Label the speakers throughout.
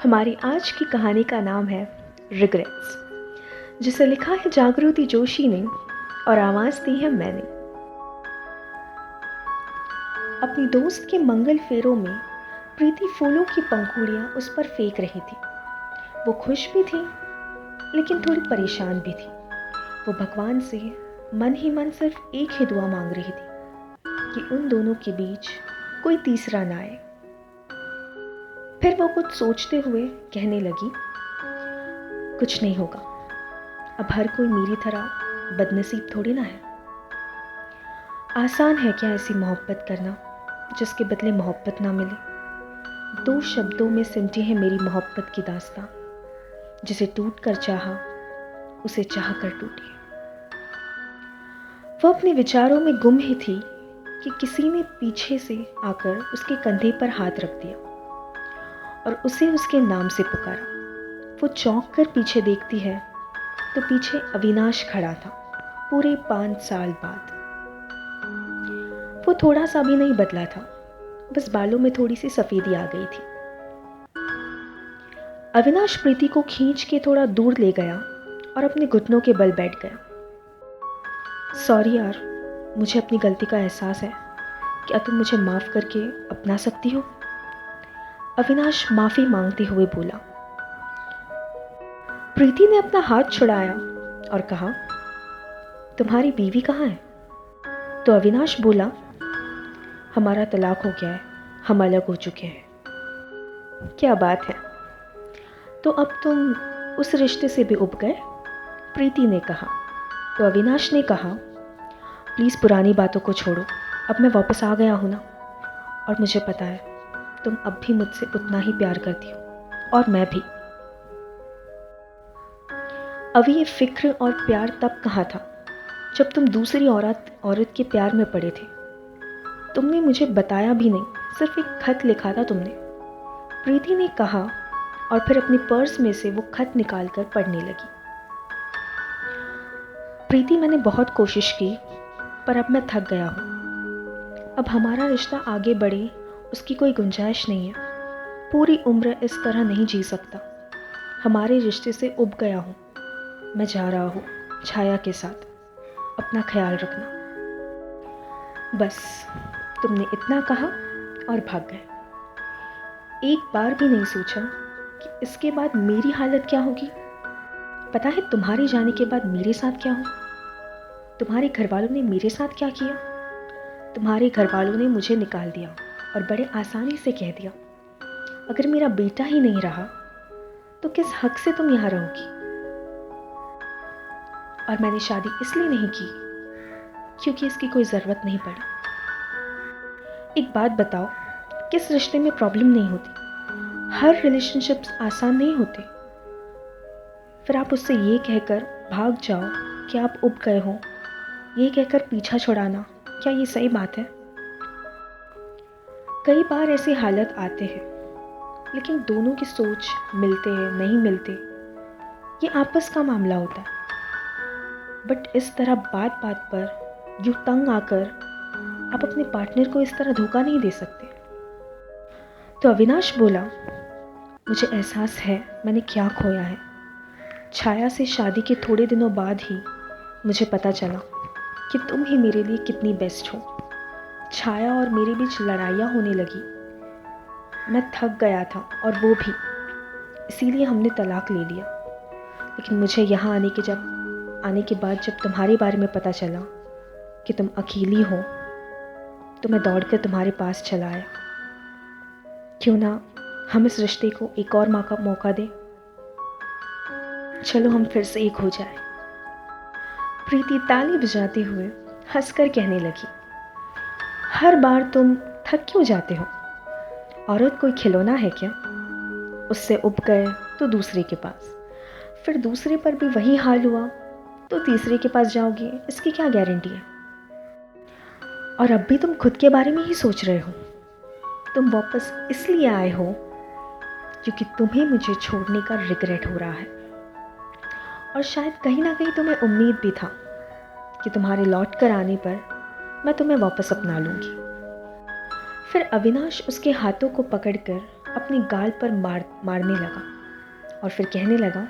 Speaker 1: हमारी आज की कहानी का नाम है रिग्रेट्स, जिसे लिखा है जागृति जोशी ने और आवाज़ दी है मैंने। अपनी दोस्त के मंगल फेरों में प्रीति फूलों की पंखुड़ियाँ उस पर फेंक रही थी। वो खुश भी थी लेकिन थोड़ी परेशान भी थी। वो भगवान से मन ही मन सिर्फ एक ही दुआ मांग रही थी कि उन दोनों के बीच कोई तीसरा ना आए। फिर वो कुछ सोचते हुए कहने लगी, कुछ नहीं होगा। अब हर कोई मेरी तरह बदनसीब थोड़ी ना है। आसान है क्या ऐसी मोहब्बत करना जिसके बदले मोहब्बत ना मिले। 2 शब्दों में सिमटी है मेरी मोहब्बत की दास्तां। जिसे टूट कर चाहा उसे चाह कर टूटी। वो अपने विचारों में गुम ही थी कि किसी ने पीछे से आकर उसके कंधे पर हाथ रख दिया और उसे उसके नाम से पुकारा। वो चौंक कर पीछे देखती है तो पीछे अविनाश खड़ा था, पूरे 5 साल बाद। वो थोड़ा सा भी नहीं बदला था, बस बालों में थोड़ी सी सफेदी आ गई थी। अविनाश प्रीति को खींच के थोड़ा दूर ले गया और अपने घुटनों के बल बैठ गया। सॉरी यार, मुझे अपनी गलती का एहसास है। क्या तुम मुझे माफ़ करके अपना सकती हो? अविनाश माफ़ी मांगते हुए बोला। प्रीति ने अपना हाथ छुड़ाया और कहा, तुम्हारी बीवी कहाँ है? तो अविनाश बोला, हमारा तलाक हो गया है, हम अलग हो चुके हैं। क्या बात है, तो अब तुम उस रिश्ते से भी उब गए? प्रीति ने कहा। तो अविनाश ने कहा, प्लीज़ पुरानी बातों को छोड़ो, अब मैं वापस आ गया हूँ ना। और मुझे पता है तुम अब भी मुझसे उतना ही प्यार करती हो, और मैं भी। अभी ये फिक्र और प्यार तब कहाँ था जब तुम दूसरी औरत के प्यार में पड़े थे। तुमने मुझे बताया भी नहीं, सिर्फ एक खत लिखा था तुमने। प्रीति ने कहा और फिर अपने पर्स में से वो खत निकालकर पढ़ने लगी। प्रीति, मैंने बहुत कोशिश की पर अब मैं थक गया हूँ। अब हमारा रिश्ता आगे बढ़े उसकी कोई गुंजाइश नहीं है। पूरी उम्र इस तरह नहीं जी सकता। हमारे रिश्ते से उब गया हूँ। मैं जा रहा हूँ छाया के साथ। अपना ख्याल रखना। बस तुमने इतना कहा और भाग गए। एक बार भी नहीं सोचा कि इसके बाद मेरी हालत क्या होगी। पता है तुम्हारे जाने के बाद मेरे साथ क्या हो? तुम्हारे घर वालों ने मेरे साथ क्या किया? तुम्हारे घर वालों ने मुझे निकाल दिया और बड़े आसानी से कह दिया, अगर मेरा बेटा ही नहीं रहा तो किस हक से तुम यहाँ रहोगी? और मैंने शादी इसलिए नहीं की क्योंकि इसकी कोई ज़रूरत नहीं पड़ी। एक बात बताओ, किस रिश्ते में प्रॉब्लम नहीं होती? हर रिलेशनशिप्स आसान नहीं होते। फिर आप उससे ये कहकर भाग जाओ कि आप उब गए हो, ये कहकर पीछा छुड़ाना, क्या ये सही बात है? कई बार ऐसे हालत आते हैं लेकिन दोनों की सोच मिलते हैं नहीं मिलते, ये आपस का मामला होता है। बट इस तरह बात बात पर यूं तंग आकर आप अपने पार्टनर को इस तरह धोखा नहीं दे सकते। तो अविनाश बोला, मुझे एहसास है मैंने क्या खोया है। छाया से शादी के थोड़े दिनों बाद ही मुझे पता चला कि तुम ही मेरे लिए कितनी बेस्ट हो। छाया और मेरे बीच लड़ाइयाँ होने लगी। मैं थक गया था और वो भी, इसीलिए हमने तलाक ले लिया। लेकिन मुझे यहाँ आने के बाद जब तुम्हारे बारे में पता चला कि तुम अकेली हो तो मैं दौड़कर तुम्हारे पास चला आया। क्यों ना हम इस रिश्ते को एक और मौका दें? चलो हम फिर से एक हो जाए। प्रीति ताली बजाते हुए हंसकर कहने लगी, हर बार तुम थक क्यों जाते हो? औरत कोई खिलौना है क्या? उससे उब गए तो दूसरे के पास, फिर दूसरे पर भी वही हाल हुआ तो तीसरे के पास जाओगे, इसकी क्या गारंटी है? और अब भी तुम खुद के बारे में ही सोच रहे हो। तुम वापस इसलिए आए हो क्योंकि तुम्हें मुझे छोड़ने का रिग्रेट हो रहा है। और शायद कहीं ना कहीं तुम्हें उम्मीद भी था कि तुम्हारे लौट कर आने पर मैं तुम्हें वापस अपना लूँगी। फिर अविनाश उसके हाथों को पकड़कर अपने गाल पर मारने लगा और फिर कहने लगा,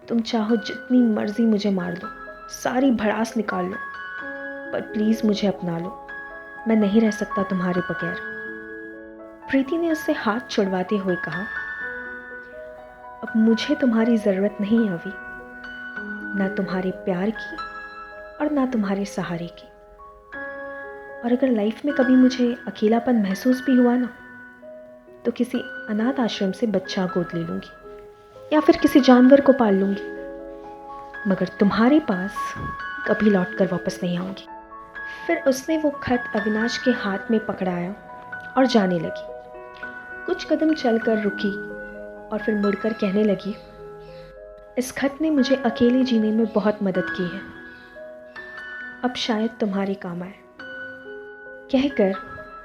Speaker 1: तुम चाहो जितनी मर्जी मुझे मार लो, सारी भड़ास निकाल लो, पर प्लीज़ मुझे अपना लो, मैं नहीं रह सकता तुम्हारे बगैर। प्रीति ने उससे हाथ छुड़वाते हुए कहा, अब मुझे तुम्हारी ज़रूरत नहीं है अभी, ना तुम्हारे प्यार की और ना तुम्हारे सहारे की। और अगर लाइफ में कभी मुझे अकेलापन महसूस भी हुआ ना, तो किसी अनाथ आश्रम से बच्चा गोद ले लूँगी या फिर किसी जानवर को पाल लूँगी, मगर तुम्हारे पास कभी लौट कर वापस नहीं आऊँगी। फिर उसने वो खत अविनाश के हाथ में पकड़ाया और जाने लगी। कुछ कदम चलकर रुकी और फिर मुड़कर कहने लगी, इस खत ने मुझे अकेले जीने में बहुत मदद की है, अब शायद तुम्हारे काम आए। कहकर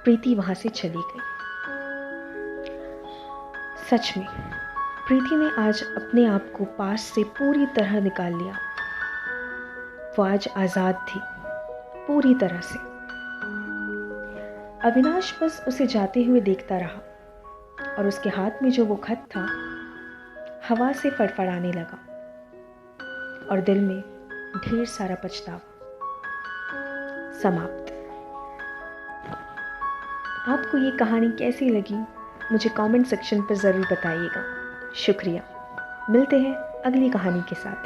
Speaker 1: प्रीति वहाँ से चली गई। सच में प्रीति ने आज अपने आप को पास से पूरी तरह निकाल लिया। वो आज आज़ाद थी पूरी तरह से। अविनाश बस उसे जाते हुए देखता रहा और उसके हाथ में जो वो खत था हवा से फड़फड़ाने लगा और दिल में ढेर सारा पछतावा। समाप्त। आपको ये कहानी कैसी लगी मुझे कमेंट सेक्शन पर ज़रूर बताइएगा। शुक्रिया। मिलते हैं अगली कहानी के साथ।